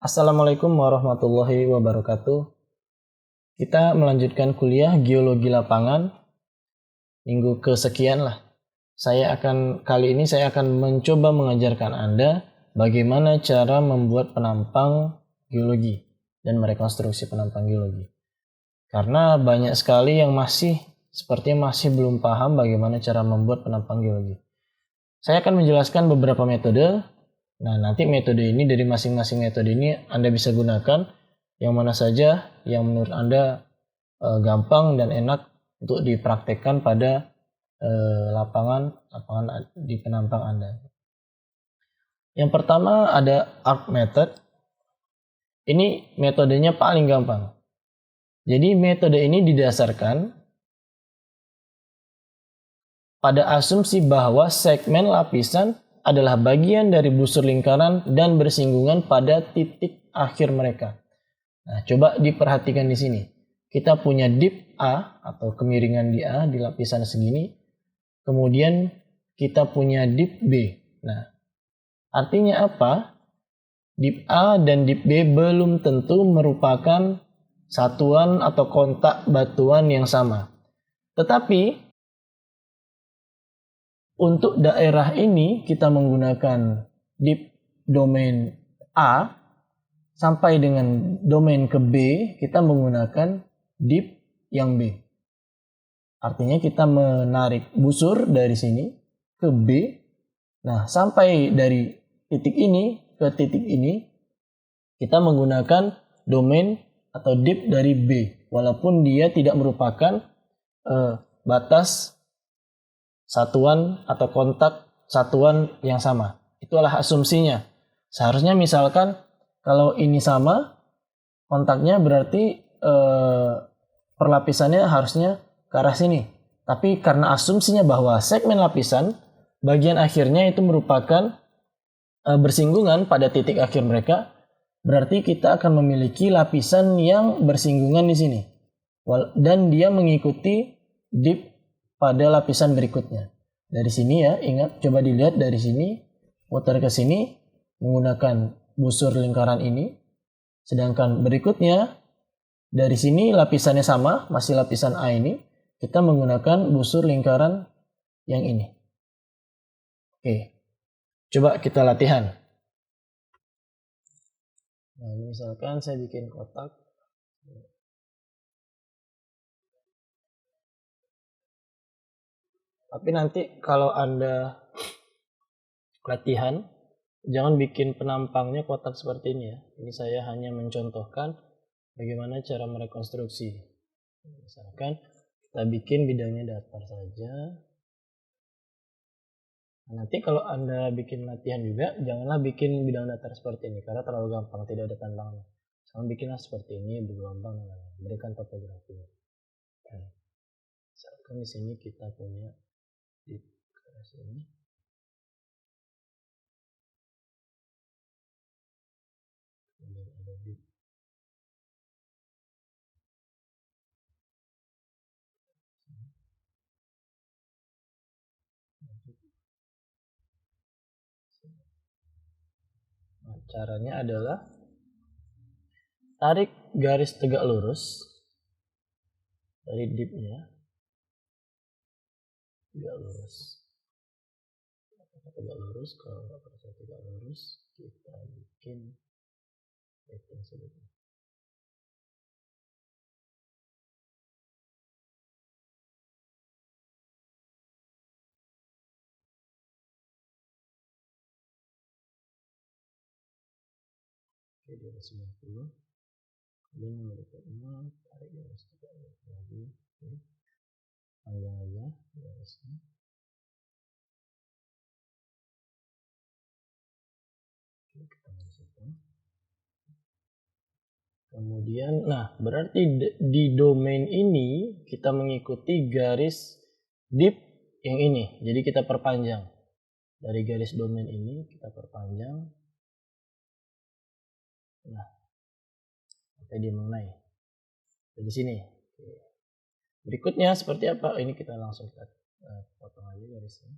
Assalamualaikum warahmatullahi wabarakatuh. Kita melanjutkan kuliah geologi lapangan minggu kesekian lah. Kali ini saya akan mencoba mengajarkan Anda bagaimana cara membuat penampang geologi dan merekonstruksi penampang geologi. Karena banyak sekali yang sepertinya masih belum paham bagaimana cara membuat penampang geologi. Saya akan menjelaskan beberapa metode. Nah, nanti metode ini dari masing-masing metode ini Anda bisa gunakan yang mana saja yang menurut Anda gampang dan enak untuk dipraktekkan pada lapangan di penampang Anda. Yang pertama ada ARC method. Ini metodenya paling gampang. Jadi metode ini didasarkan pada asumsi bahwa segmen lapisan adalah bagian dari busur lingkaran dan bersinggungan pada titik akhir mereka. Nah, coba diperhatikan di sini. Kita punya dip A atau kemiringan di A di lapisan segini. Kemudian kita punya dip B. Nah, artinya apa? Dip A dan dip B belum tentu merupakan satuan atau kontak batuan yang sama. Tetapi untuk daerah ini kita menggunakan dip domain A sampai dengan domain ke B kita menggunakan dip yang B. Artinya kita menarik busur dari sini ke B. Nah, sampai dari titik ini ke titik ini kita menggunakan domain atau dip dari B. Walaupun dia tidak merupakan batas satuan atau kontak satuan yang sama. Itulah asumsinya. Seharusnya misalkan kalau ini sama, kontaknya berarti perlapisannya harusnya ke arah sini. Tapi karena asumsinya bahwa segmen lapisan, bagian akhirnya itu merupakan bersinggungan pada titik akhir mereka, berarti kita akan memiliki lapisan yang bersinggungan di sini. Dan dia mengikuti dip pada lapisan berikutnya. Dari sini ya, ingat, coba dilihat dari sini, muter ke sini menggunakan busur lingkaran ini. Sedangkan berikutnya, dari sini lapisannya sama, masih lapisan A ini, kita menggunakan busur lingkaran yang ini. Oke, coba kita latihan. Nah, misalkan saya bikin kotak. Tapi nanti kalau Anda latihan, jangan bikin penampangnya kotak seperti ini ya. Ini saya hanya mencontohkan bagaimana cara merekonstruksi. Misalkan kita bikin bidangnya datar saja. Nanti kalau Anda bikin latihan juga, janganlah bikin bidang datar seperti ini karena terlalu gampang, tidak ada tantangannya. Jangan bikinlah seperti ini, bergelombang, berikan topografi. Misalkan di sini kita punya di sini. Kemudian ada di Nah, caranya adalah tarik garis tegak lurus dari dipnya, tegak lurus. Tegak lurus, kalau nggak percaya tegak lurus, kita bikin setting sebelumnya. Oke, 290. Kemudian yang berikutnya tarik garis tegak lurus lagi. Oke. Panjang aja garisnya. Oke, ketemu di situ. Kemudian, nah berarti di domain ini kita mengikuti garis dip yang ini. Jadi kita perpanjang. Dari garis domain ini kita perpanjang. Nah, sampai dia mengenai. Dari sini. Berikutnya seperti apa? Ini kita langsung potong aja garisnya.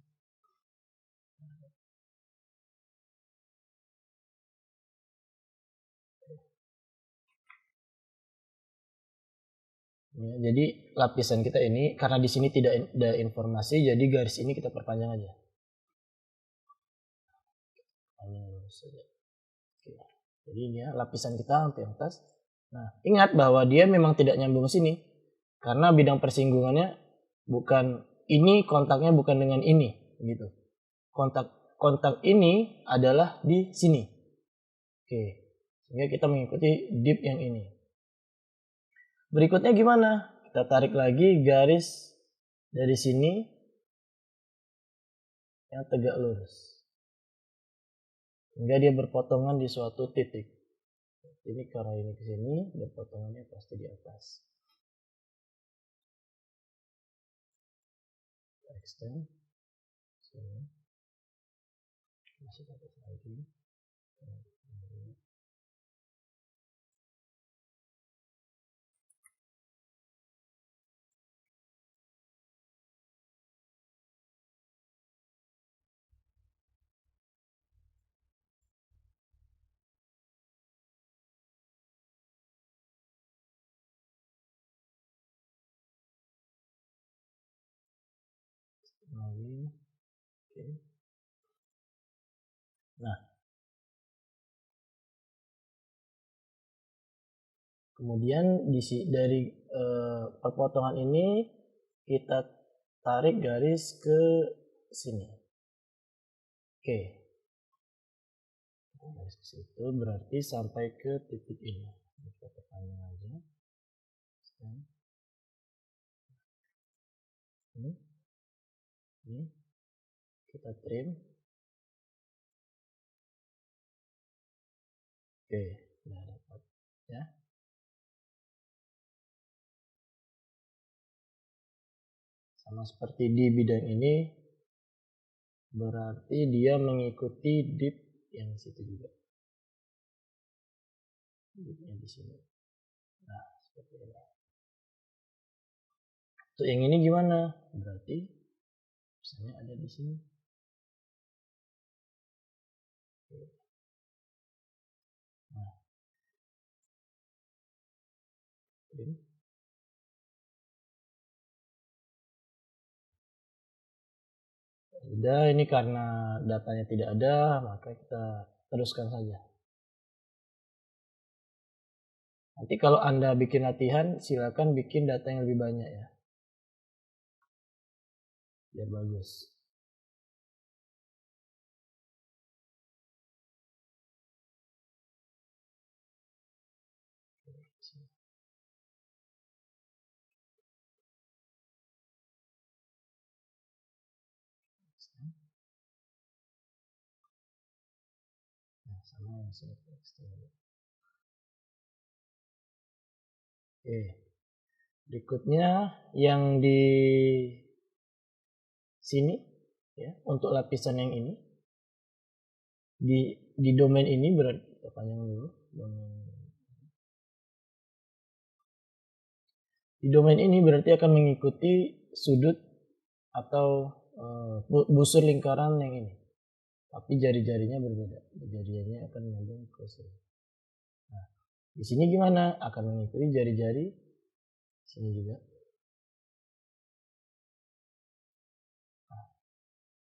Ya, jadi lapisan kita ini karena di sini tidak ada informasi, jadi garis ini kita perpanjang aja. Oke. Jadi ini ya lapisan kita untuk yang atas. Nah, ingat bahwa dia memang tidak nyambung sini karena bidang persinggungannya bukan ini, kontaknya bukan dengan ini, gitu. Kontak ini adalah di sini. Oke. Sehingga kita mengikuti dip yang ini. Berikutnya gimana? Kita tarik lagi garis dari sini yang tegak lurus. Hingga dia berpotongan di suatu titik. Ini karena ini ke sini, berpotongannya pasti di atas. Extend. Sini. Masih atas lagi. Lagi. Oke. Nah, kemudian dari perpotongan ini kita tarik garis ke sini. Oke. Garis ke situ berarti sampai ke titik ini. Kita perpanjang aja. Ini kita trim. Oke, sudah dapat ya. Sama seperti di bidang ini, berarti dia mengikuti dip yang situ juga. Dipnya di sini. Nah, seperti ini. Untuk yang ini gimana? Berarti misalnya ada di sini. Nah, trim. Sudah, ini karena datanya tidak ada, maka kita teruskan saja. Nanti kalau Anda bikin latihan, silakan bikin data yang lebih banyak ya. Biar bagus. Nah, sama yang sini. Oke. Berikutnya yang di sini ya, untuk lapisan yang ini di domain ini berarti kita panjang dulu di domain ini berarti akan mengikuti sudut atau busur lingkaran yang ini, tapi jari-jarinya berbeda, jari-jarinya akan menyambung ke sini. Nah, di sini gimana? Akan mengikuti jari-jari sini juga. Nah,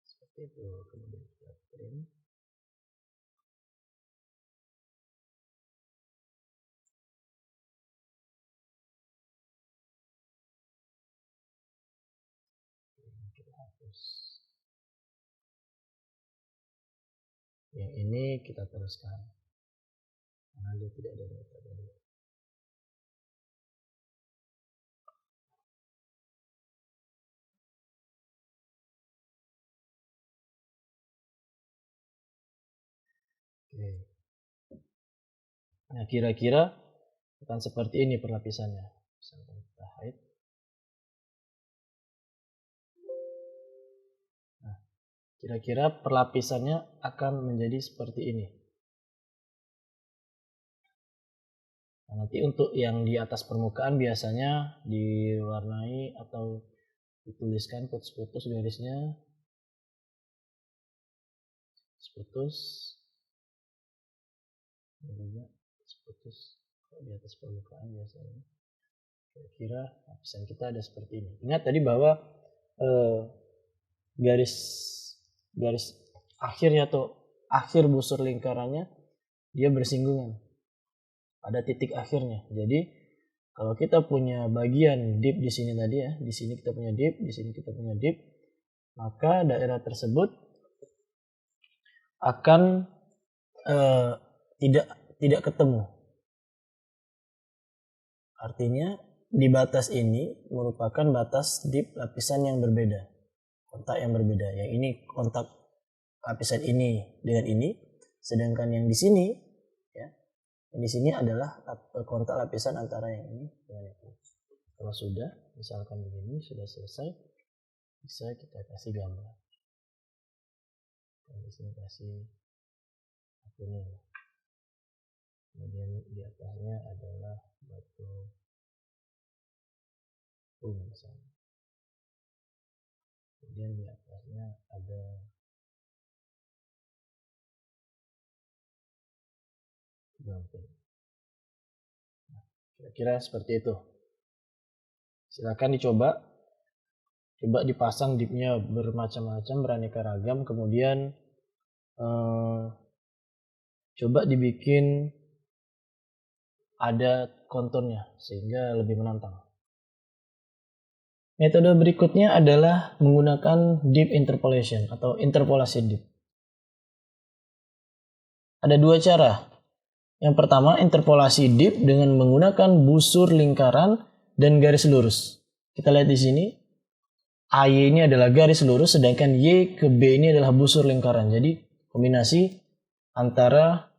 seperti itu. Kemudian kita trim. Kita hapus. Yang ini kita teruskan karena dia tidak ada data dari. Oke. Nah, kira-kira akan seperti ini perlapisannya. Misalkan kita hide. Nah, kira-kira perlapisannya akan menjadi seperti ini. Nah, nanti untuk yang di atas permukaan biasanya diwarnai atau dituliskan putus-putus garisnya. Putus. Ini juga putus di atas permukaan biasanya. Kira-kira lapisan kita ada seperti ini. Ingat tadi bahwa garis akhirnya atau akhir busur lingkarannya dia bersinggungan pada titik akhirnya. Jadi kalau kita punya bagian dip di sini tadi ya, di sini kita punya dip, di sini kita punya dip, maka daerah tersebut akan tidak ketemu. Artinya di batas ini merupakan batas dip lapisan yang berbeda, kontak yang berbeda. Yang ini kontak lapisan ini dengan ini, sedangkan yang di sini ya, yang di sini adalah kontak lapisan antara yang ini dengan itu. Kalau sudah, misalkan begini sudah selesai, bisa kita kasih gambar. Dan di sini kasih kuning. Kemudian di atasnya adalah batu misalnya. Kemudian di atasnya ada gamping. Nah, kira-kira seperti itu. Silakan dicoba. Coba dipasang dipnya bermacam-macam, beraneka ragam. Kemudian coba dibikin ada konturnya sehingga lebih menantang. Metode berikutnya adalah menggunakan dip interpolation atau interpolasi dip. Ada dua cara. Yang pertama, interpolasi dip dengan menggunakan busur lingkaran dan garis lurus. Kita lihat di sini, AY ini adalah garis lurus, sedangkan Y ke B ini adalah busur lingkaran. Jadi kombinasi antara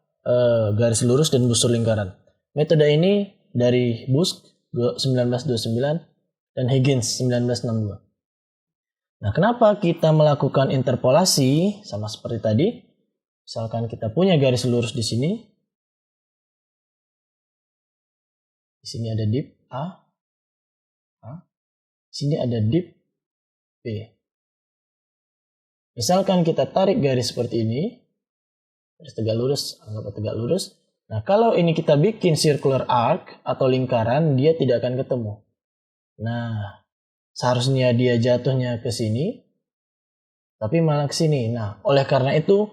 garis lurus dan busur lingkaran. Metode ini dari Busk 1929 dan Higgins 1962. Nah, kenapa kita melakukan interpolasi sama seperti tadi? Misalkan kita punya garis lurus di sini. Di sini ada dip A. Di sini ada dip B. Misalkan kita tarik garis seperti ini, garis tegak lurus, anggap tegak lurus. Nah, kalau ini kita bikin circular arc atau lingkaran, dia tidak akan ketemu. Nah, seharusnya dia jatuhnya ke sini, tapi malah ke sini. Nah, oleh karena itu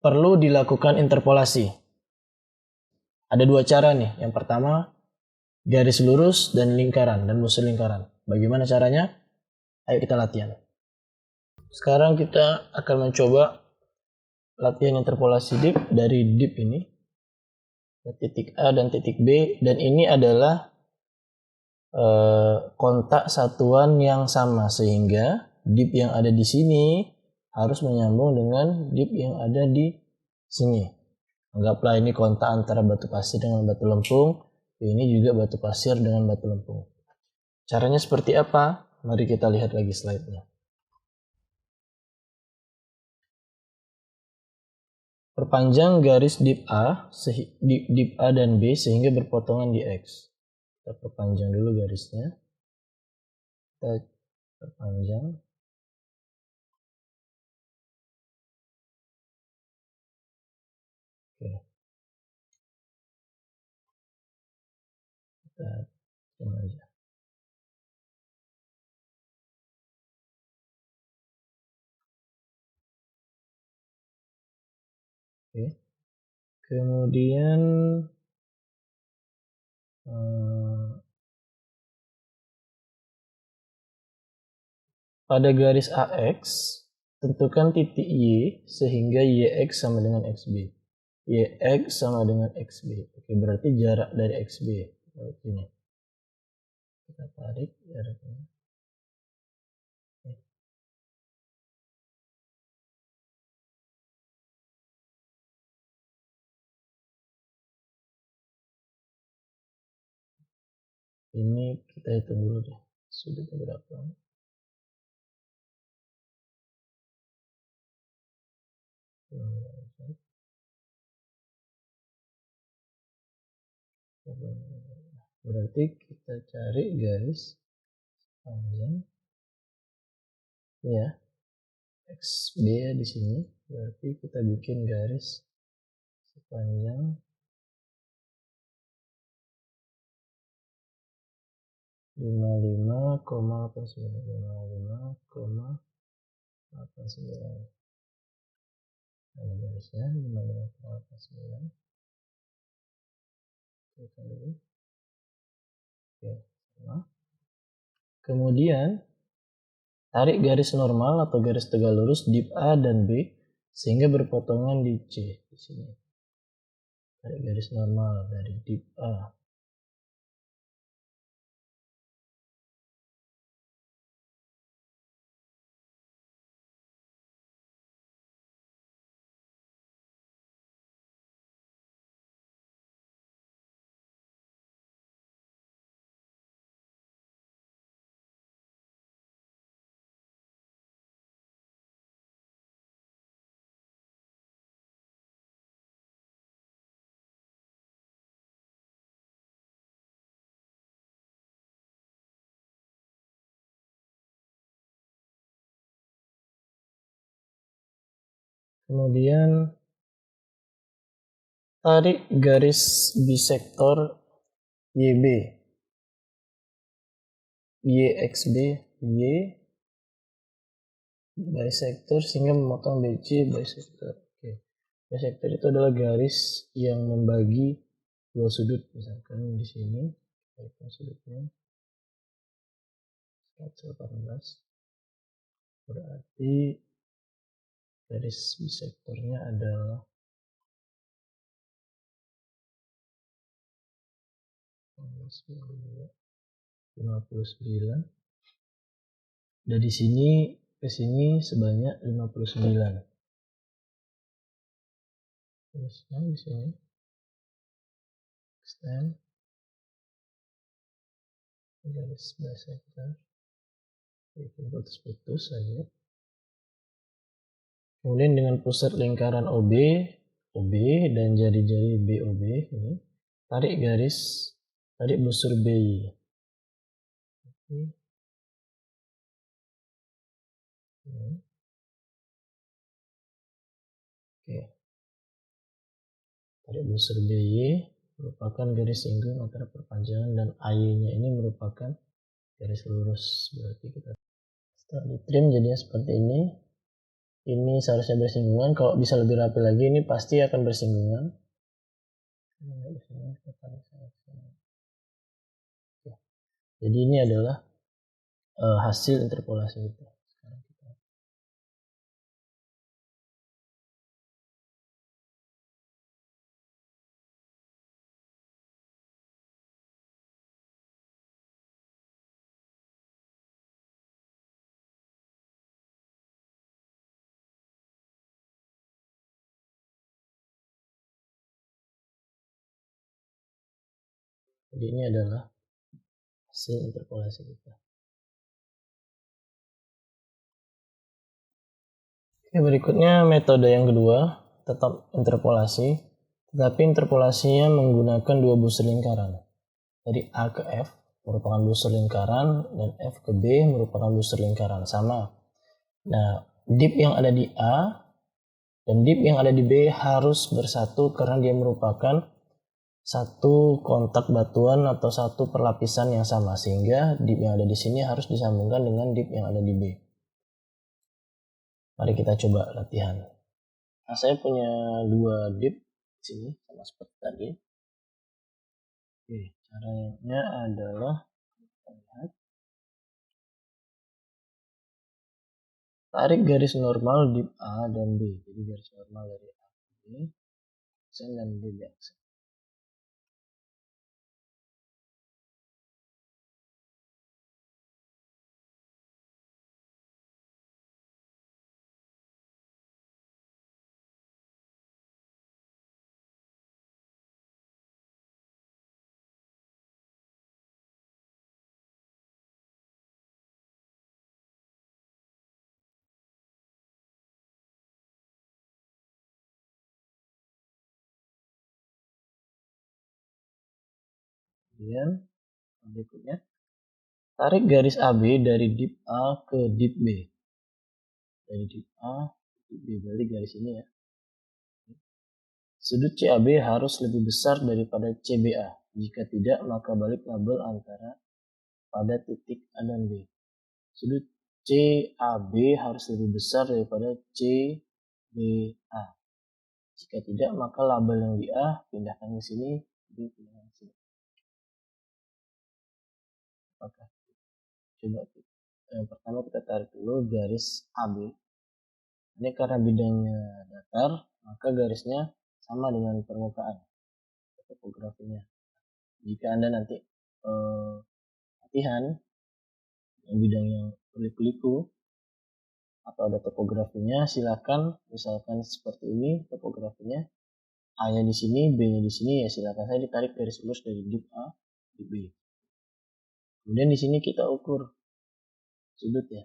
perlu dilakukan interpolasi. Ada dua cara nih. Yang pertama, garis lurus dan lingkaran dan busur lingkaran. Bagaimana caranya? Ayo kita latihan. Sekarang kita akan mencoba latihan interpolasi dip dari dip ini. Titik A dan titik B. Dan ini adalah kontak satuan yang sama, sehingga dip yang ada di sini harus menyambung dengan dip yang ada di sini. Anggaplah ini kontak antara batu pasir dengan batu lempung, ini juga batu pasir dengan batu lempung. Caranya seperti apa? Mari kita lihat lagi slide-nya. Perpanjang garis dip A dan B sehingga berpotongan di X. Kita perpanjang dulu garisnya. Kita perpanjang. Oke. Kita terima aja. Oke. Kemudian pada garis AX tentukan titik Y sehingga YX sama dengan XB. YX sama dengan XB. Oke, berarti jarak dari XB. Ini. Kita tarik jaraknya. Ini kita hitung dulu deh. Sudutnya berapa? Berarti kita cari garis panjang ya, XB ya di sini. Berarti kita bikin garis sepanjang 55,89. Ini garisnya 55,89. Kita dulu. Oke, sama. Kemudian tarik garis normal atau garis tegak lurus dip A dan B sehingga berpotongan di C di sini. Tarik garis normal dari dip A. Kemudian tarik garis bisektor YB, YXB, Y bisektor sehingga memotong BC bisektor. Oke. Bisektor itu adalah garis yang membagi dua sudut, misalkan di sini kita sudutnya 118, berarti garis bisektornya adalah 59. Dari sini ke sini sebanyak 59. Terusnya di sini extend garis bisektor, itu putus-putus saja. Kemudian dengan pusat lingkaran OB dan jari-jari BOB ini, tarik busur BI. Oke. Tarik busur BY merupakan garis singgung antara perpanjangan dan AY-nya ini merupakan garis lurus. Berarti kita setelah di trim jadinya seperti ini. Ini seharusnya bersinggungan. Kalau bisa lebih rapi lagi, ini pasti akan bersinggungan. Jadi ini adalah hasil interpolasi kita. Jadi ini adalah hasil interpolasi kita. Oke, berikutnya metode yang kedua, tetap interpolasi, tetapi interpolasinya menggunakan dua busur lingkaran. Dari A ke F merupakan busur lingkaran dan F ke B merupakan busur lingkaran, sama. Nah, dip yang ada di A dan dip yang ada di B harus bersatu karena dia merupakan satu kontak batuan atau satu perlapisan yang sama, sehingga dip yang ada di sini harus disambungkan dengan dip yang ada di B. Mari kita coba latihan. Nah, saya punya dua dip di sini sama seperti tadi. Oke, caranya adalah lihat. Tarik garis normal dip A dan B. Jadi garis normal dari A ke B, aksen dan B aksen. Kemudian berikutnya tarik garis AB dari dip A ke dip B. Dari dip A ke dip B, berarti garis ini ya. Sudut CAB harus lebih besar daripada CBA. Jika tidak, maka balik label antara pada titik A dan B. Sudut CAB harus lebih besar daripada CBA. Jika tidak, maka label yang di A pindahkan ke sini, B pindahkan ke sini. Oke. Coba yang pertama kita tarik dulu garis AB. Ini karena bidangnya datar, maka garisnya sama dengan permukaan topografinya. Jika Anda nanti latihan yang bidangnya kuliku atau ada topografinya, silakan misalkan seperti ini topografinya, A-nya di sini, B-nya di sini, ya silakan saya ditarik garis lurus dari dip A di B. Kemudian di sini kita ukur sudut ya.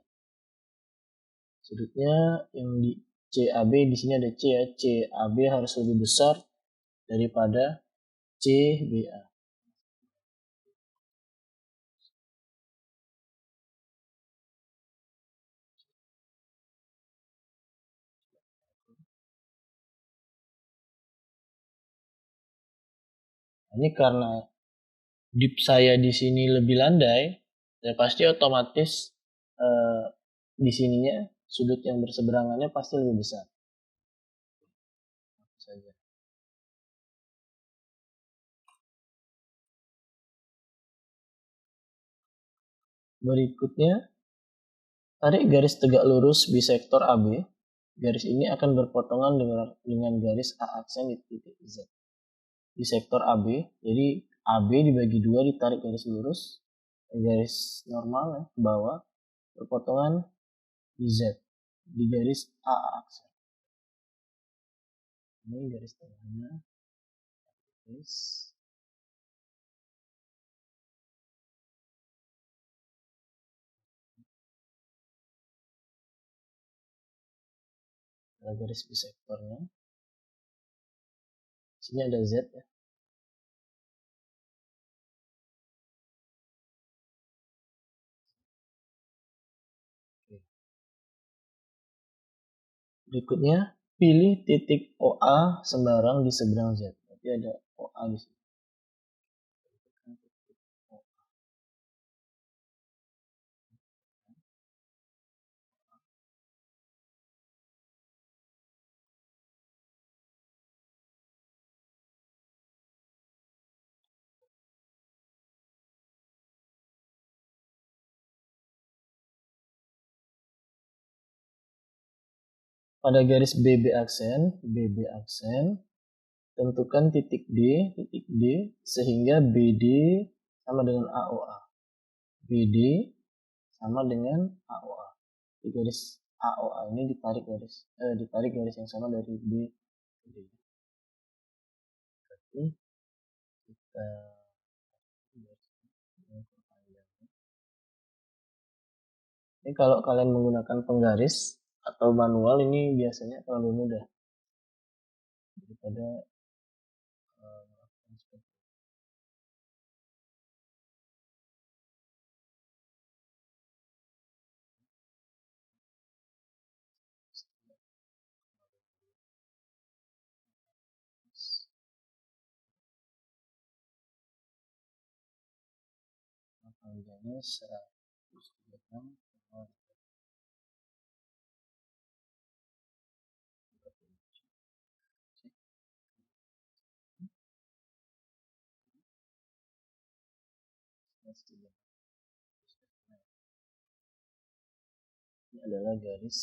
Sudutnya yang di CAB, di sini ada C ya, CAB harus lebih besar daripada CBA. Ini karena dip saya di sini lebih landai, ya pasti otomatis di sininya sudut yang berseberangannya pasti lebih besar. Saja. Berikutnya, tarik garis tegak lurus bisektor AB. Garis ini akan berpotongan dengan garis A aksen di titik Z. Di sektor AB, jadi AB dibagi dua, ditarik garis lurus, garis normal ya, ke bawah, berpotongan di Z, di garis A aksen. Ini garis tengahnya, garis garis bisektornya. Sini ada Z ya. Berikutnya, pilih titik OA sembarang di seberang Z. Berarti ada OA di sini. Pada garis BB aksen, tentukan titik D sehingga BD sama dengan AOA. BD sama dengan AOA. Di garis AOA ini ditarik garis yang sama dari B ke D. Berarti kita ini kalau kalian menggunakan penggaris atau manual ini biasanya lebih mudah daripada panjangnya 136. Ini adalah garis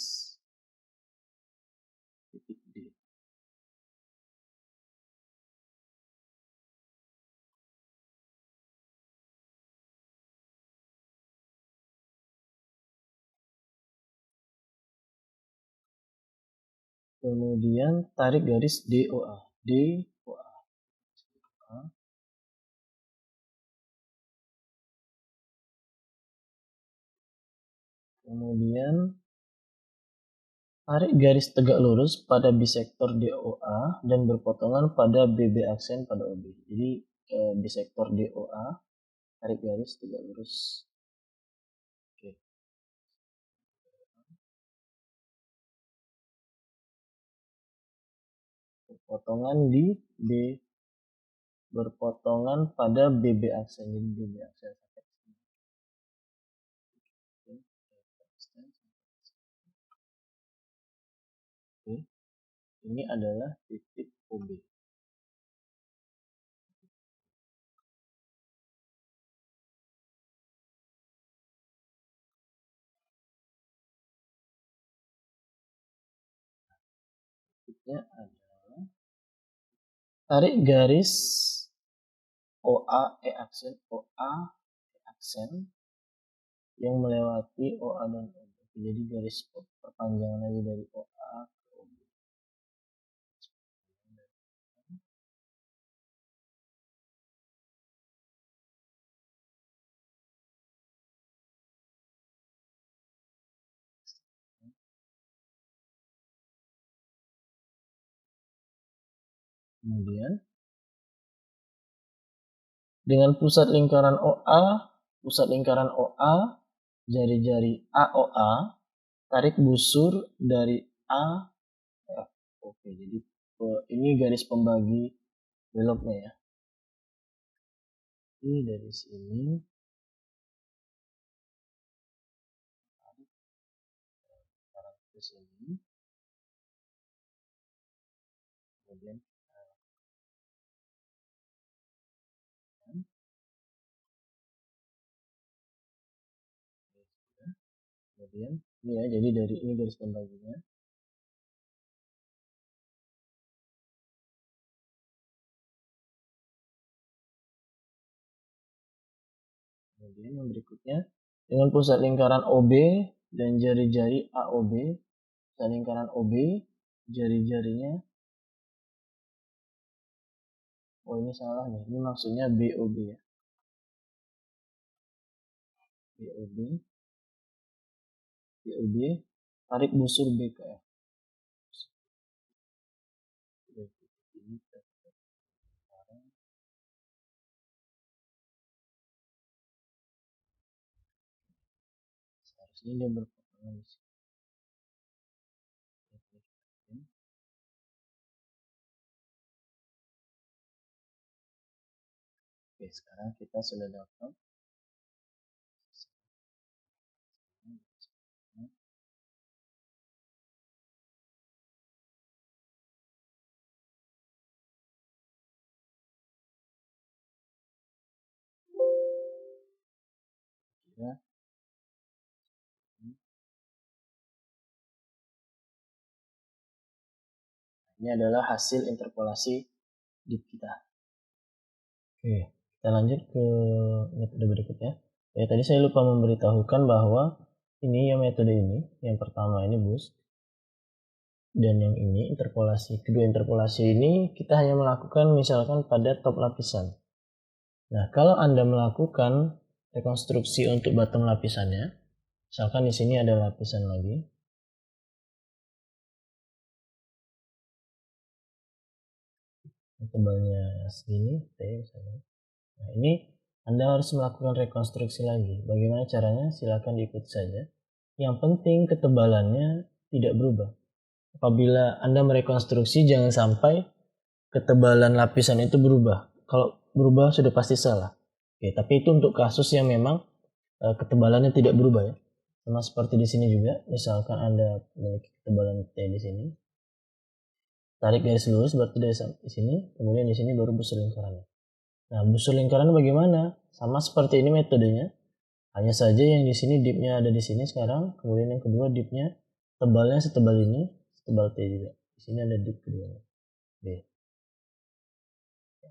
titik D. Kemudian tarik garis DOA. Kemudian tarik garis tegak lurus pada bisektor DOA dan berpotongan pada BB aksen pada OB. Jadi bisektor DOA, tarik garis tegak lurus. Oke. Berpotongan di B, berpotongan pada BB aksen. Jadi BB aksen. ini adalah titik OB. Titiknya adalah tarik garis OA aksen yang melewati OA dan OB. Jadi garis perpanjangan aja dari OA ke OB. Kemudian dengan pusat lingkaran OA, jari-jari AOA, tarik busur dari A F. Oke, jadi ini garis pembagi beloknya ya. Ini dari sini tarik ke sini, kemudian ini ya, jadi dari ini garis pembaginya. Kemudian yang berikutnya dengan pusat lingkaran OB dan jari-jari AOB, pusat lingkaran OB, jari-jarinya, oh ini salah nih, ini maksudnya BOB ya, BOB, tarik busur B ke F. Seharusnya dia berpotongan di sini. Oke, sekarang kita sudah dapat ya. Ini adalah hasil interpolasi dip kita. Oke, kita lanjut ke metode berikutnya. Ya, tadi saya lupa memberitahukan bahwa ini ya metode ini, yang pertama ini boost, dan yang ini interpolasi. Kedua interpolasi ini kita hanya melakukan misalkan pada top lapisan. Nah, kalau Anda melakukan rekonstruksi untuk bottom lapisannya, misalkan di sini ada lapisan lagi. Tebalnya segini, T misalnya. Nah, ini Anda harus melakukan rekonstruksi lagi. Bagaimana caranya? Silakan diikuti saja. Yang penting ketebalannya tidak berubah. Apabila Anda merekonstruksi, jangan sampai ketebalan lapisan itu berubah. Kalau berubah sudah pasti salah. Oke, tapi itu untuk kasus yang memang ketebalannya tidak berubah ya. Sama seperti di sini juga, misalkan Anda memiliki ketebalan T di sini. Tarik garis lurus berarti dari sini, kemudian di sini baru busur lingkarannya. Nah, busur lingkaran bagaimana? Sama seperti ini metodenya. Hanya saja yang di sini dipnya ada di sini sekarang, kemudian yang kedua dipnya tebalnya setebal ini, setebal T juga. Di sini ada dip kedua. B.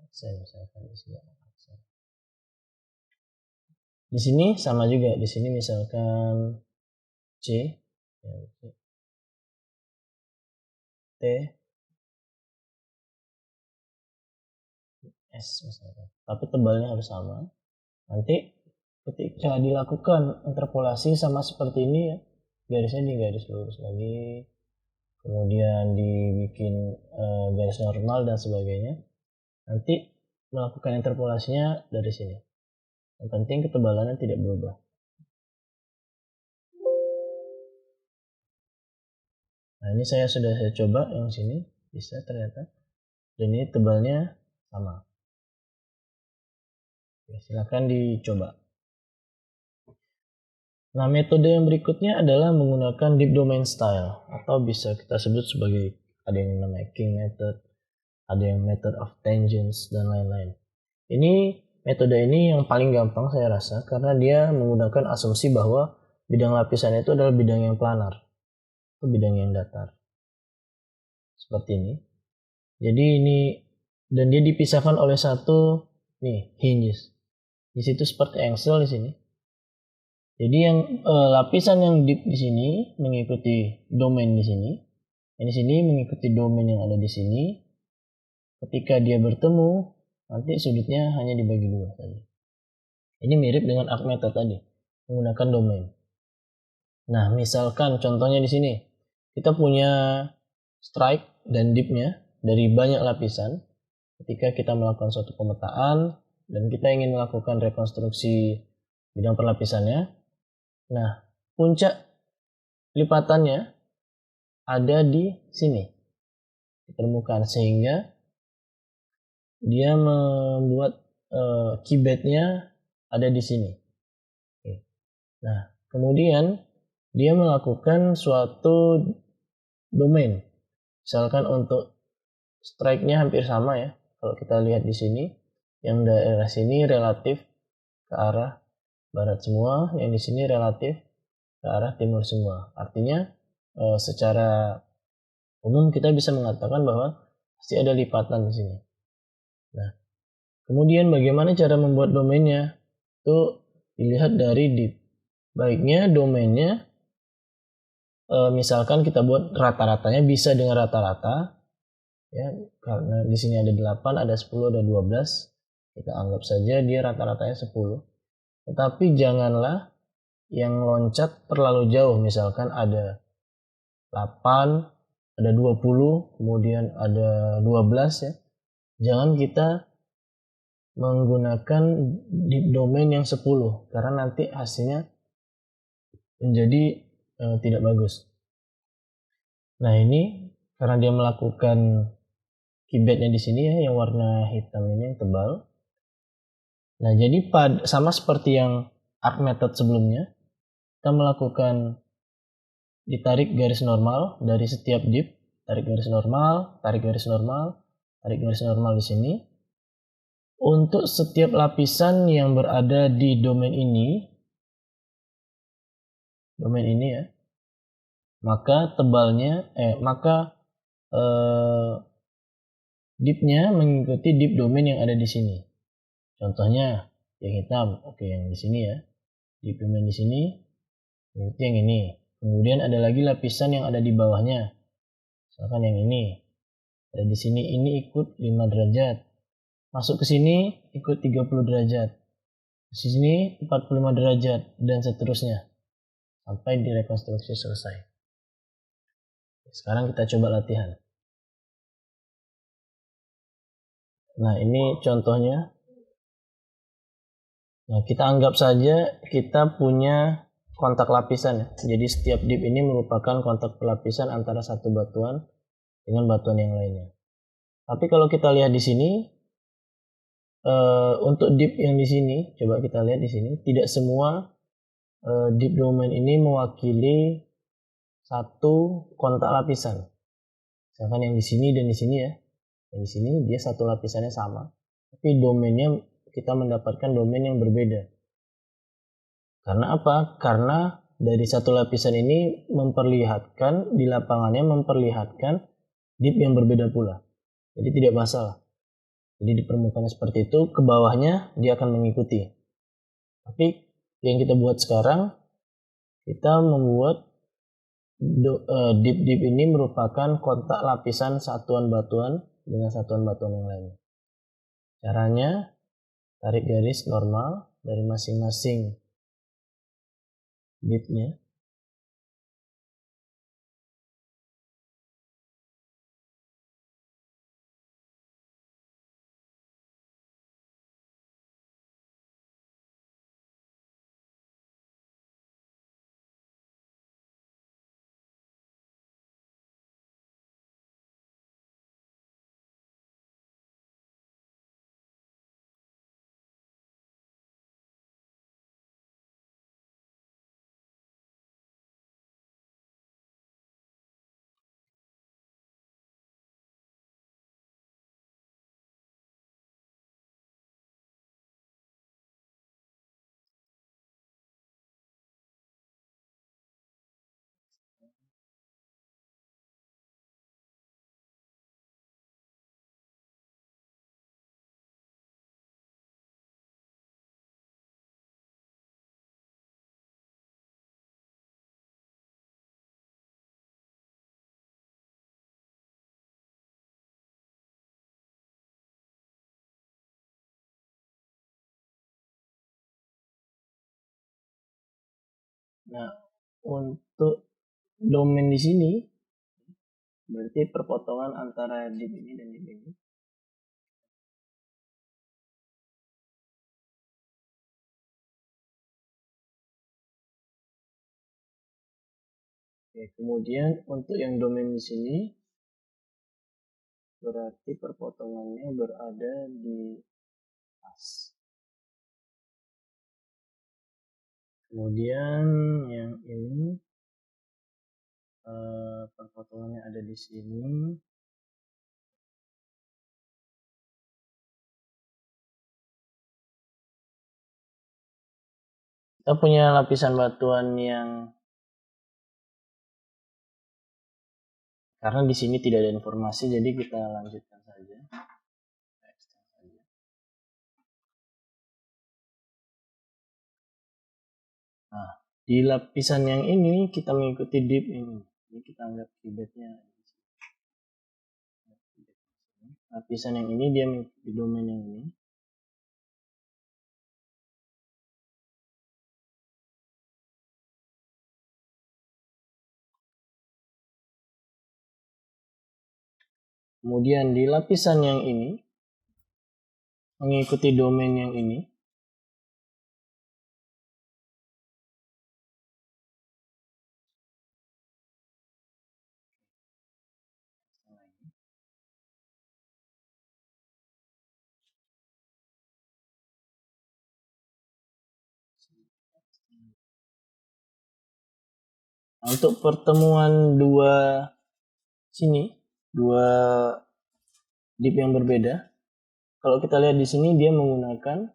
Saya misalkan di sini aksen. Di sini sama juga, di sini misalkan C, ya, T, S misalkan. Tapi tebalnya harus sama. Nanti ketika dilakukan interpolasi sama seperti ini ya, garisnya di garis lurus lagi, kemudian dibikin garis normal dan sebagainya. Nanti melakukan interpolasinya dari sini. Yang penting ketebalannya tidak berubah. Nah, ini saya sudah coba yang sini, bisa ternyata. Dan ini tebalnya sama. Oke, silakan dicoba. Nah, metode yang berikutnya adalah menggunakan deep domain style atau bisa kita sebut sebagai ada yang namanya King method, ada yang method of tangents, dan lain-lain. Metode ini yang paling gampang saya rasa karena dia menggunakan asumsi bahwa bidang lapisan itu adalah bidang yang planar atau bidang yang datar. Seperti ini. Jadi ini, dan dia dipisahkan oleh satu hinges. Di situ seperti engsel di sini. Jadi yang lapisan yang deep di sini mengikuti domain di sini. Yang di sini mengikuti domain yang ada di sini. Ketika dia bertemu, nanti sudutnya hanya dibagi dua saja. Ini mirip dengan Archimedes tadi, menggunakan domain. Nah, misalkan contohnya di sini, kita punya strike dan dipnya dari banyak lapisan. Ketika kita melakukan suatu pemetaan dan kita ingin melakukan rekonstruksi bidang perlapisannya, nah puncak lipatannya ada di sini, di permukaan, sehingga dia membuat keybatnya ada di sini. Oke. Nah, kemudian dia melakukan suatu domain. Misalkan untuk strike-nya hampir sama ya. Kalau kita lihat di sini, yang daerah sini relatif ke arah barat semua, yang di sini relatif ke arah timur semua. Artinya secara umum kita bisa mengatakan bahwa pasti ada lipatan di sini. Nah, kemudian bagaimana cara membuat domainnya? Itu dilihat dari dip. Baiknya domainnya misalkan kita buat rata-ratanya bisa dengan rata-rata ya, karena di sini ada 8, ada 10, ada 12. Kita anggap saja dia rata-ratanya 10. Tetapi janganlah yang loncat terlalu jauh, misalkan ada 8, ada 20, kemudian ada 12 ya. Jangan kita menggunakan deep domain yang 10 karena nanti hasilnya menjadi tidak bagus. Nah, ini karena dia melakukan keybatnya di sini ya, yang warna hitam ini yang tebal. Nah, jadi sama seperti yang arc method sebelumnya, kita melakukan ditarik garis normal dari setiap dip, tarik garis normal, tarik garis normal, tarik garis normal di sini. Untuk setiap lapisan yang berada di domain ini ya, maka tebalnya dipnya mengikuti dip domain yang ada di sini. Contohnya yang hitam, oke, yang di sini ya, dip domain di sini mengikuti yang ini. Kemudian ada lagi lapisan yang ada di bawahnya, misalkan yang ini ada di sini, ini ikut 5 derajat, masuk ke sini ikut 30 derajat, di sini 45 derajat, dan seterusnya sampai direkonstruksi selesai. Sekarang kita coba latihan. Nah, ini contohnya. Nah, kita anggap saja kita punya kontak lapisan ya. Jadi setiap dip ini merupakan kontak pelapisan antara satu batuan dengan batuan yang lainnya. Tapi kalau kita lihat di sini, untuk dip yang di sini, coba kita lihat di sini, tidak semua dip domain ini mewakili satu kontak lapisan. Misalkan yang di sini dan di sini ya. Yang di sini dia satu lapisannya sama, tapi domainnya kita mendapatkan domain yang berbeda. Karena apa? Karena dari satu lapisan ini memperlihatkan di lapangannya memperlihatkan dip yang berbeda pula. Jadi tidak masalah. Jadi di permukaan seperti itu, ke bawahnya dia akan mengikuti. Tapi yang kita buat sekarang, kita membuat dip-dip ini merupakan kontak lapisan satuan batuan dengan satuan batuan yang lainnya. Caranya, tarik garis normal dari masing-masing dipnya. Nah, untuk domain di sini berarti perpotongan antara div ini dan div ini. Oke, kemudian untuk yang domain di sini berarti perpotongannya berada di as. Kemudian yang ini perpotongannya ada di sini. Kita punya lapisan batuan yang karena di sini tidak ada informasi, jadi kita lanjutkan saja. Nah, di lapisan yang ini kita mengikuti div ini. Ini kita anggap keyboardnya. Lapisan yang ini dia mengikuti domain yang ini. Kemudian di lapisan yang ini mengikuti domain yang ini. Nah, untuk pertemuan dua div yang berbeda, kalau kita lihat di sini dia menggunakan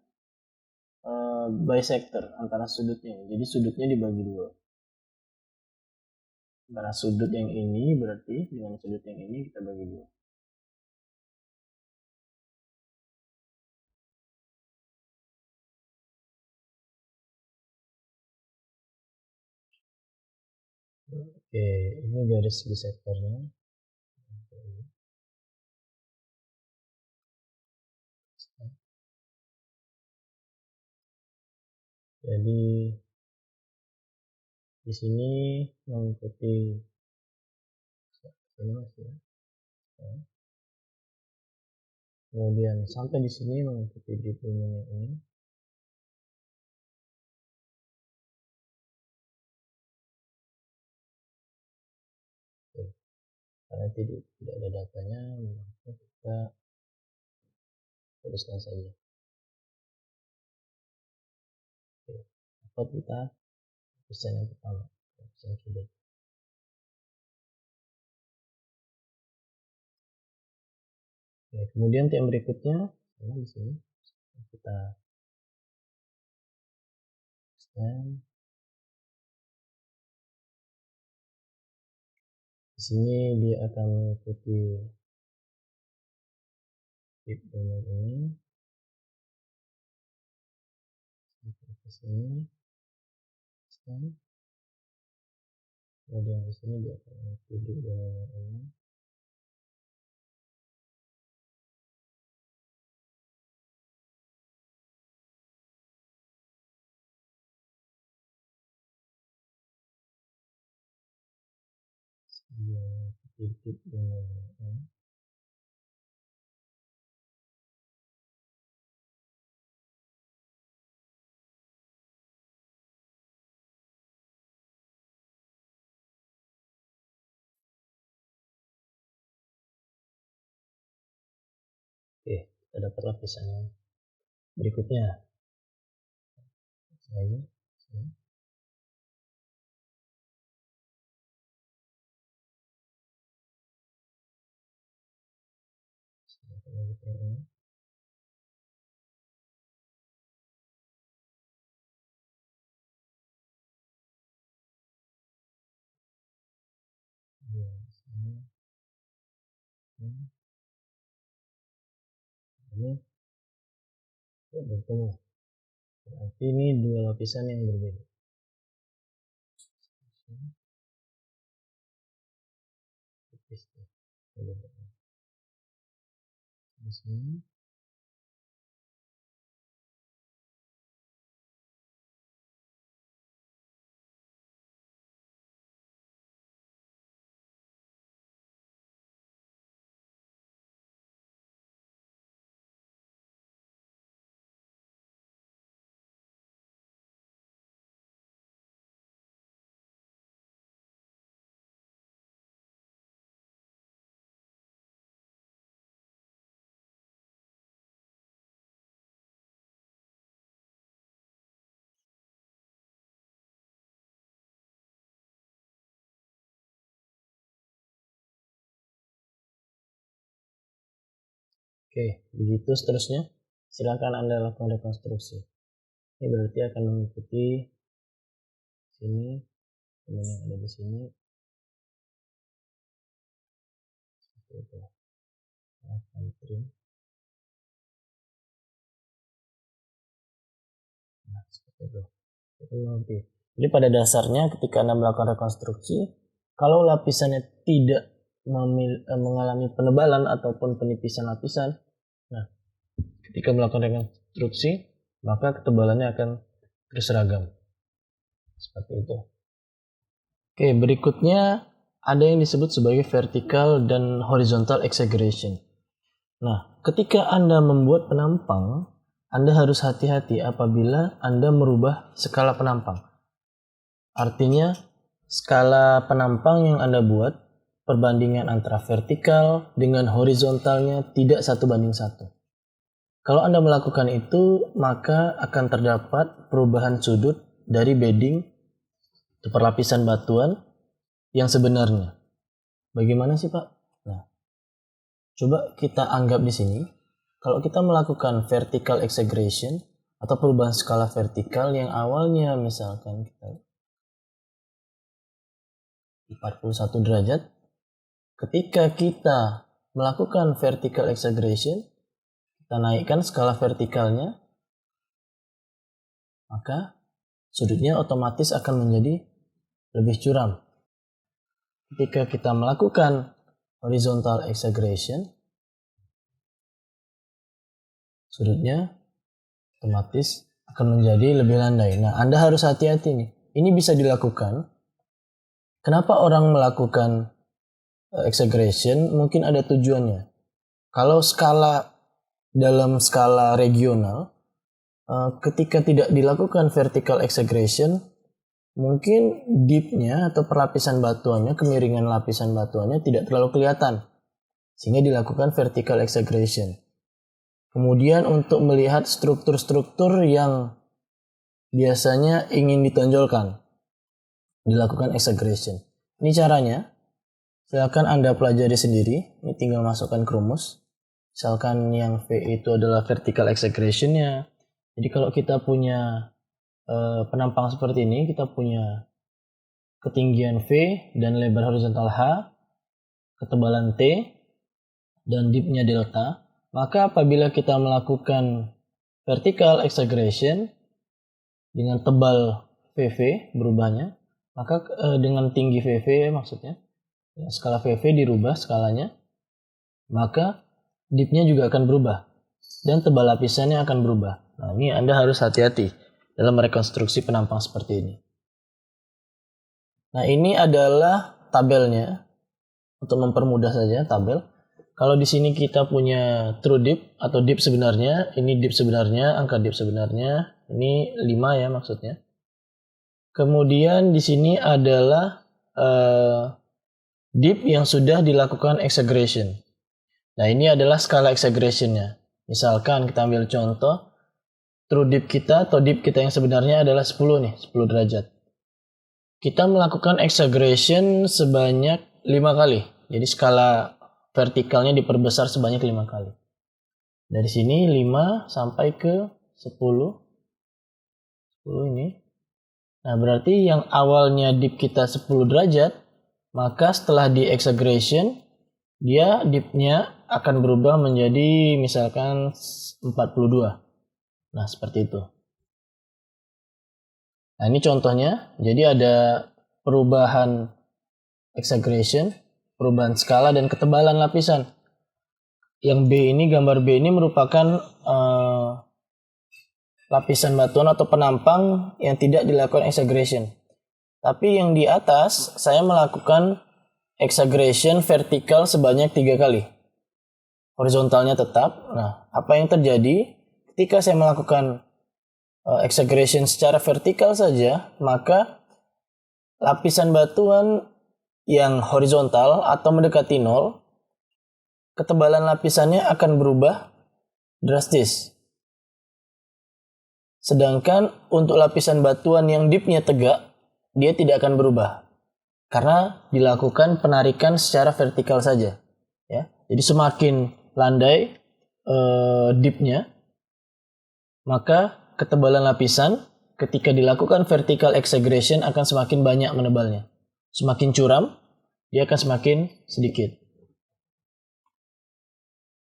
bisector antara sudutnya. Jadi sudutnya dibagi dua. Antara sudut yang ini berarti dengan sudut yang ini kita bagi dua. Oke, ini garis bisectornya. Jadi di sini mengikuti kemudian sampai di sini mengikuti di domain ini. Oke. Karena tidak ada datanya, maka kita teruskan saja. Oke. Dapat kita lapisan yang pertama, lapisan keyboard. Oke, kemudian yang berikutnya di sini kita extend. Di sini dia akan mengikuti div domain ini sampai ke sini, extend. Kemudian di sini dia akan mengikuti div domain ini. Dia mengikuti div domain ini. Oke, kita dapat lapisan yang berikutnya. Lagi, sini. Ini. Ini bertemu. Berarti ini dua lapisan yang berbeda. Di sini. Oke, begitu seterusnya. Silakan Anda lakukan rekonstruksi. Ini berarti akan mengikuti sini, yang ada di sini. Seperti itu. Akan trim. Nah, seperti itu. Itu nanti. Jadi pada dasarnya ketika Anda melakukan rekonstruksi, kalau lapisannya tidak mengalami penebalan ataupun penipisan lapisan, nah ketika melakukan rekonstruksi maka ketebalannya akan berseragam seperti itu. Oke, berikutnya ada yang disebut sebagai vertical dan horizontal exaggeration. Nah, ketika Anda membuat penampang, Anda harus hati-hati apabila Anda merubah skala penampang. Artinya, skala penampang yang Anda buat, perbandingan antara vertikal dengan horizontalnya tidak 1:1. Kalau Anda melakukan itu, maka akan terdapat perubahan sudut dari bedding atau perlapisan batuan yang sebenarnya. Bagaimana sih, Pak? Nah, coba kita anggap di sini, kalau kita melakukan vertical exaggeration atau perubahan skala vertikal yang awalnya misalkan kita 41 derajat, ketika kita melakukan vertical exaggeration, kita naikkan skala vertikalnya, maka sudutnya otomatis akan menjadi lebih curam. Ketika kita melakukan horizontal exaggeration, sudutnya otomatis akan menjadi lebih landai. Nah, Anda harus hati-hati nih. Ini bisa dilakukan. Kenapa orang melakukan exaggeration? Mungkin ada tujuannya. Kalau dalam skala regional, ketika tidak dilakukan vertical exaggeration, mungkin dipnya atau perlapisan batuannya, kemiringan lapisan batuannya tidak terlalu kelihatan, sehingga dilakukan vertical exaggeration. Kemudian untuk melihat struktur-struktur yang biasanya ingin ditonjolkan, dilakukan exaggeration. Ini caranya. Silakan Anda pelajari sendiri. Ini tinggal masukkan ke rumus. Misalkan yang V itu adalah vertical exaggeration-nya. Jadi kalau kita punya penampang seperti ini, kita punya ketinggian V dan lebar horizontal H, ketebalan T, dan dipnya delta. Maka apabila kita melakukan vertical exaggeration dengan tebal VV berubahnya, maka dengan tinggi VV maksudnya, skala VV dirubah skalanya, maka dipnya juga akan berubah dan tebal lapisannya akan berubah. Nah, ini Anda harus hati-hati dalam merekonstruksi penampang seperti ini. Nah, ini adalah tabelnya. Untuk mempermudah saja tabel. Kalau di sini kita punya true dip atau dip sebenarnya, ini dip sebenarnya, angka dip sebenarnya, ini 5 ya maksudnya. Kemudian di sini adalah dip yang sudah dilakukan exaggeration. Nah, ini adalah skala exaggeration-nya. Misalkan kita ambil contoh, true dip kita atau dip kita yang sebenarnya adalah 10 nih, 10 derajat. Kita melakukan exaggeration sebanyak 5 kali. Jadi skala vertikalnya diperbesar sebanyak 5 kali. Dari sini 5 sampai ke 10. 10 ini. Nah, berarti yang awalnya dip kita 10 derajat, maka setelah di exaggeration, dia dipnya akan berubah menjadi misalkan 42. Nah, seperti itu. Nah, ini contohnya. Jadi ada perubahan exaggeration, perubahan skala, dan ketebalan lapisan. Yang B ini, gambar B ini merupakan lapisan batuan atau penampang yang tidak dilakukan exaggeration. Tapi yang di atas, saya melakukan exaggeration vertikal sebanyak 3 kali. Horizontalnya tetap. Nah, apa yang terjadi ketika saya melakukan exaggeration secara vertikal saja, maka lapisan batuan yang horizontal atau mendekati 0, ketebalan lapisannya akan berubah drastis. Sedangkan untuk lapisan batuan yang dipnya tegak, dia tidak akan berubah. Karena dilakukan penarikan secara vertikal saja. Ya. Jadi semakin landai, dipnya, maka ketebalan lapisan ketika dilakukan vertical exaggeration akan semakin banyak menebalnya. Semakin curam, dia akan semakin sedikit.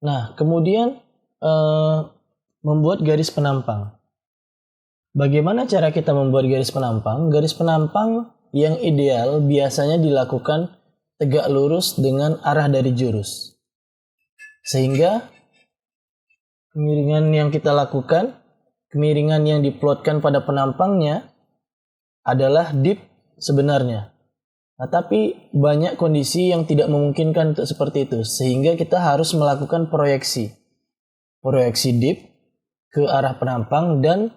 Nah, kemudian membuat garis penampang. Bagaimana cara kita membuat garis penampang? Garis penampang yang ideal biasanya dilakukan tegak lurus dengan arah dari jurus. Sehingga kemiringan yang kita lakukan, kemiringan yang diplotkan pada penampangnya adalah dip sebenarnya. Nah, tapi banyak kondisi yang tidak memungkinkan untuk seperti itu, sehingga kita harus melakukan proyeksi dip ke arah penampang, dan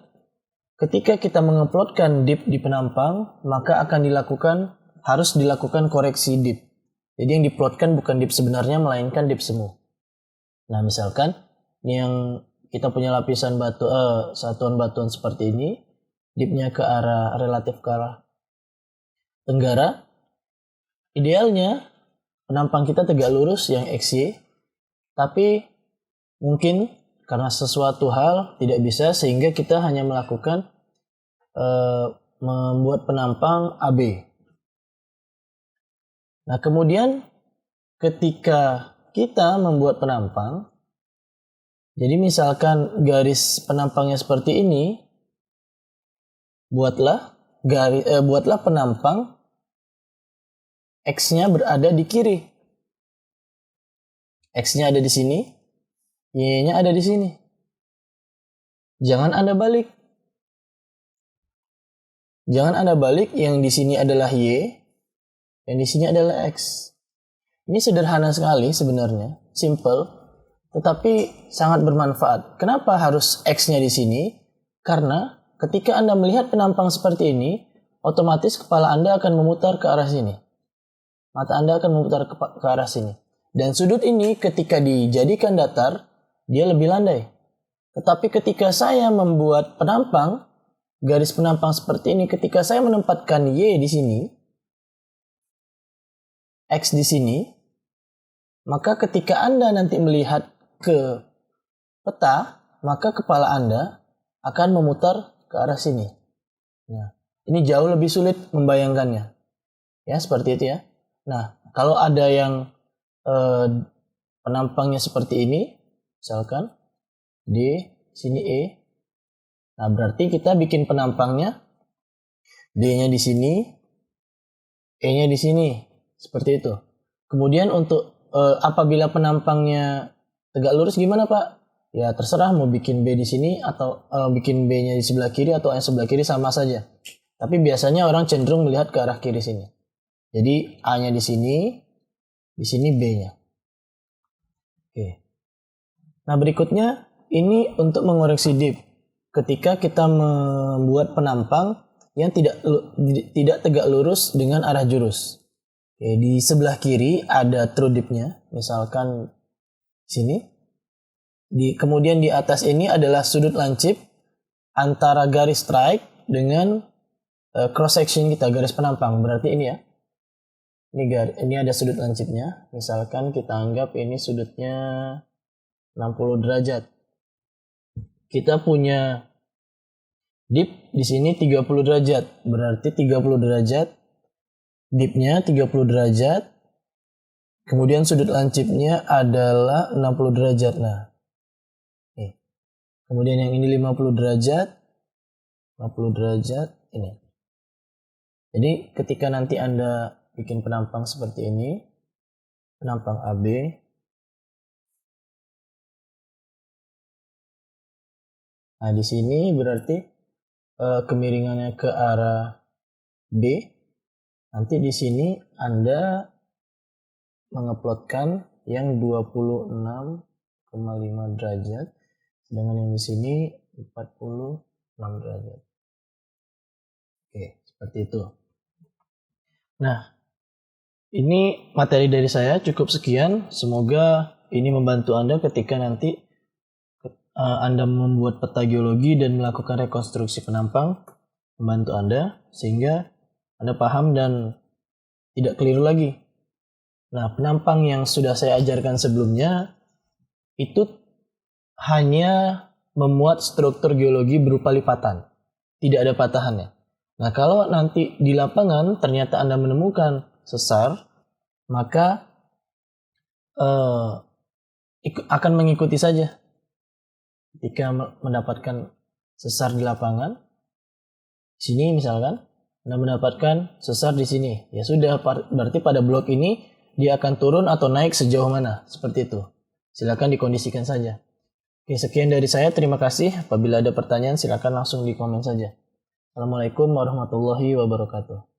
ketika kita mengeplotkan dip di penampang, maka harus dilakukan koreksi dip. Jadi yang diplotkan bukan dip sebenarnya, melainkan dip semu. Nah, misalkan ini yang kita punya lapisan satuan batuan seperti ini, dipnya relatif ke arah tenggara. Idealnya penampang kita tegak lurus yang XY, tapi mungkin karena sesuatu hal tidak bisa, sehingga kita hanya melakukan membuat penampang AB. Nah, kemudian ketika kita membuat penampang, jadi misalkan garis penampangnya seperti ini, buatlah penampang X-nya berada di kiri. X-nya ada di sini, Y-nya ada di sini. Jangan Anda balik. Yang di sini adalah Y, yang di sini adalah X. Ini sederhana sekali sebenarnya, simple, tetapi sangat bermanfaat. Kenapa harus X-nya di sini? Karena ketika Anda melihat penampang seperti ini, otomatis kepala Anda akan memutar ke arah sini. Mata Anda akan memutar ke arah sini. Dan sudut ini ketika dijadikan datar, dia lebih landai. Tetapi ketika saya membuat penampang, garis penampang seperti ini, ketika saya menempatkan Y di sini, X di sini, maka ketika Anda nanti melihat ke peta, maka kepala Anda akan memutar ke arah sini. Nah, ini jauh lebih sulit membayangkannya. Ya, seperti itu ya. Nah, kalau ada yang penampangnya seperti ini, misalkan D, sini E. Nah, berarti kita bikin penampangnya D-nya di sini, E-nya di sini, seperti itu. Kemudian untuk apabila penampangnya tegak lurus gimana, Pak? Ya terserah mau bikin B di sini atau bikin B-nya di sebelah kiri atau yang sebelah kiri sama saja. Tapi biasanya orang cenderung melihat ke arah kiri sini. Jadi A-nya di sini B-nya. Oke. Nah, berikutnya ini untuk mengoreksi dip. Ketika kita membuat penampang yang tidak tegak lurus dengan arah jurus. Oke, di sebelah kiri ada true dipnya, misalkan sini. Kemudian di atas ini adalah sudut lancip antara garis strike dengan cross section kita, garis penampang. Berarti ini ya. Ini ada sudut lancipnya. Misalkan kita anggap ini sudutnya 60 derajat. Kita punya dip di sini 30 derajat. Berarti 30 derajat. Dipnya 30 derajat. Kemudian sudut lancipnya adalah 60 derajat. Nah. Nih. Kemudian yang ini 50 derajat. 50 derajat ini. Jadi ketika nanti Anda bikin penampang seperti ini, penampang AB, nah di sini berarti kemiringannya ke arah B. Nanti di sini Anda mengeplotkan yang 26,5 derajat, sedangkan yang di sini 46 derajat. Oke, seperti itu. Nah, ini materi dari saya, cukup sekian. Semoga ini membantu Anda ketika nanti Anda membuat peta geologi dan melakukan rekonstruksi penampang, membantu Anda sehingga Anda paham dan tidak keliru lagi. Nah, penampang yang sudah saya ajarkan sebelumnya itu hanya memuat struktur geologi berupa lipatan. Tidak ada patahannya. Nah, kalau nanti di lapangan ternyata Anda menemukan sesar, maka akan mengikuti saja. Ketika mendapatkan sesar di lapangan, sini misalkan, Anda mendapatkan sesar di sini. Ya sudah, berarti pada blok ini dia akan turun atau naik sejauh mana. Seperti itu. Silakan dikondisikan saja. Oke, sekian dari saya. Terima kasih. Apabila ada pertanyaan, silakan langsung di komen saja. Assalamualaikum warahmatullahi wabarakatuh.